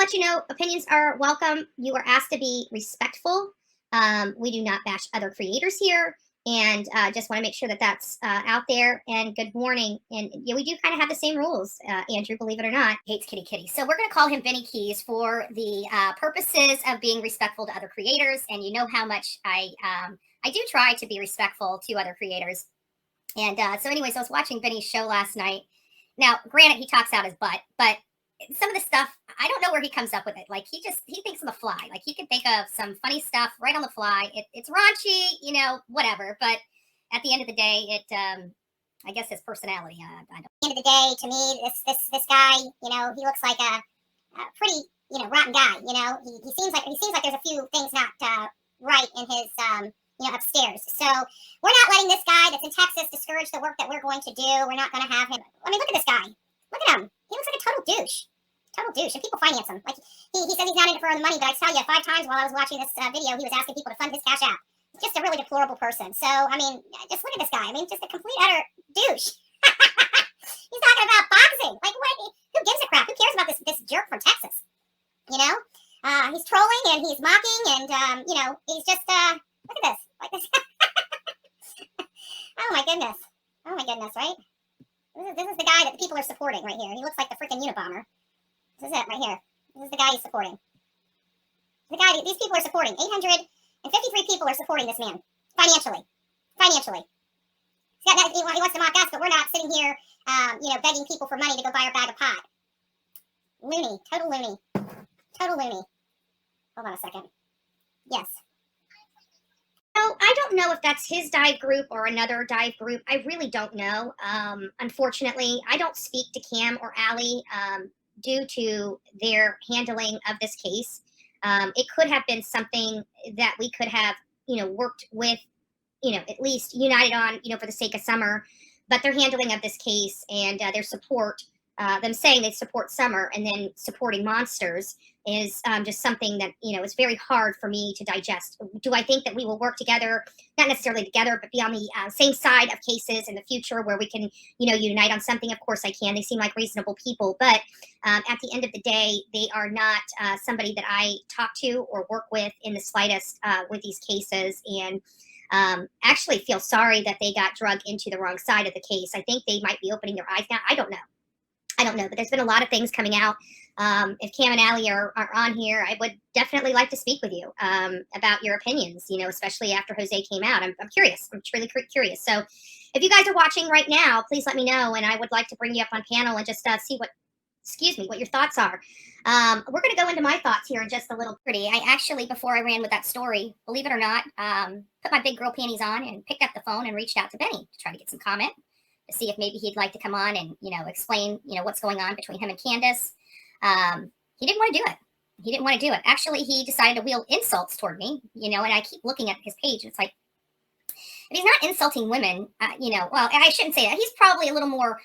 let you know, opinions are welcome. You are asked to be respectful. We do not bash other creators here, and just want to make sure that that's out there. And good morning. And yeah, we do kind of have the same rules, Andrew, believe it or not. Hates kitty kitty. So we're going to call him Vinny Keys for the purposes of being respectful to other creators. And you know how much I do try to be respectful to other creators. And so, anyways, I was watching Vinny's show last night. Now, granted, he talks out his butt, but some of the stuff, I don't know where he comes up with it. Like he thinks on the fly. Like he can think of some funny stuff right on the fly. It's raunchy, whatever. But at the end of the day, I guess his personality. I don't. At the end of the day, to me, this guy, he looks like a pretty, rotten guy. He seems like there's a few things not right in his, upstairs. So we're not letting this guy that's in Texas discourage the work that we're going to do. We're not going to have him. I mean, look at this guy. Look at him. He looks like a total douche. Total douche. And people finance him. Like, he says he's not in it for the money, but I tell you, 5 times while I was watching this video, he was asking people to fund his Cash App. Just a really deplorable person. So, I mean, just look at this guy. I mean, just a complete, utter douche. He's talking about boxing. Like, what? Who gives a crap? Who cares about this jerk from Texas? He's trolling and he's mocking and, he's just, look at this. Like this. Oh, my goodness. Oh, my goodness, right? This is the guy that the people are supporting right here. He looks like the freaking Unabomber. This is it right here. This is the guy he's supporting. These people are supporting. 853 people are supporting this man. Financially. He wants to mock us, but we're not sitting here, begging people for money to go buy our bag of pot. Loony. Total loony. Hold on a second. Yes. So I don't know if that's his dive group or another dive group. I really don't know. Unfortunately, I don't speak to Cam or Allie due to their handling of this case. It could have been something that we could have, worked with, at least united on, for the sake of Summer. But their handling of this case and their support, them saying they support Summer and then supporting monsters is just something that, is very hard for me to digest. Do I think that we will work together, not necessarily together, but be on the same side of cases in the future where we can, unite on something? Of course I can. They seem like reasonable people, but at the end of the day, they are not somebody that I talk to or work with in the slightest with these cases. And actually feel sorry that they got drug into the wrong side of the case. I think they might be opening their eyes now. I don't know, but there's been a lot of things coming out. If Cam and Allie are on here, I would definitely like to speak with you about your opinions, especially after Jose came out. I'm curious. I'm truly curious. So if you guys are watching right now, please let me know. And I would like to bring you up on panel and just see what your thoughts are. We're going to go into my thoughts here in just a little pretty. I actually, before I ran with that story, believe it or not, put my big girl panties on and picked up the phone and reached out to Benny to try to get some comment, to see if maybe he'd like to come on and, explain, what's going on between him and Candace. He didn't want to do it. Actually, he decided to wield insults toward me, and I keep looking at his page. And it's like, if he's not insulting women, well, I shouldn't say that. He's probably a little more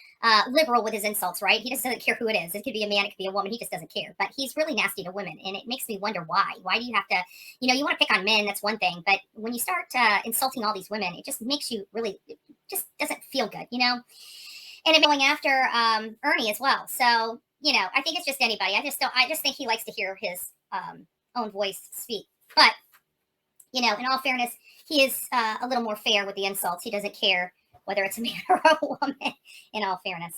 liberal with his insults, right? He just doesn't care who it is. It could be a man, it could be a woman. He just doesn't care. But he's really nasty to women. And it makes me wonder why. Why do you have to, you want to pick on men, that's one thing. But when you start insulting all these women, it just makes you really, it just doesn't feel good, And it's going after Ernie as well. So, I think it's just anybody. I just think he likes to hear his own voice speak. But, in all fairness, he is a little more fair with the insults. He doesn't care whether it's a man or a woman, in all fairness.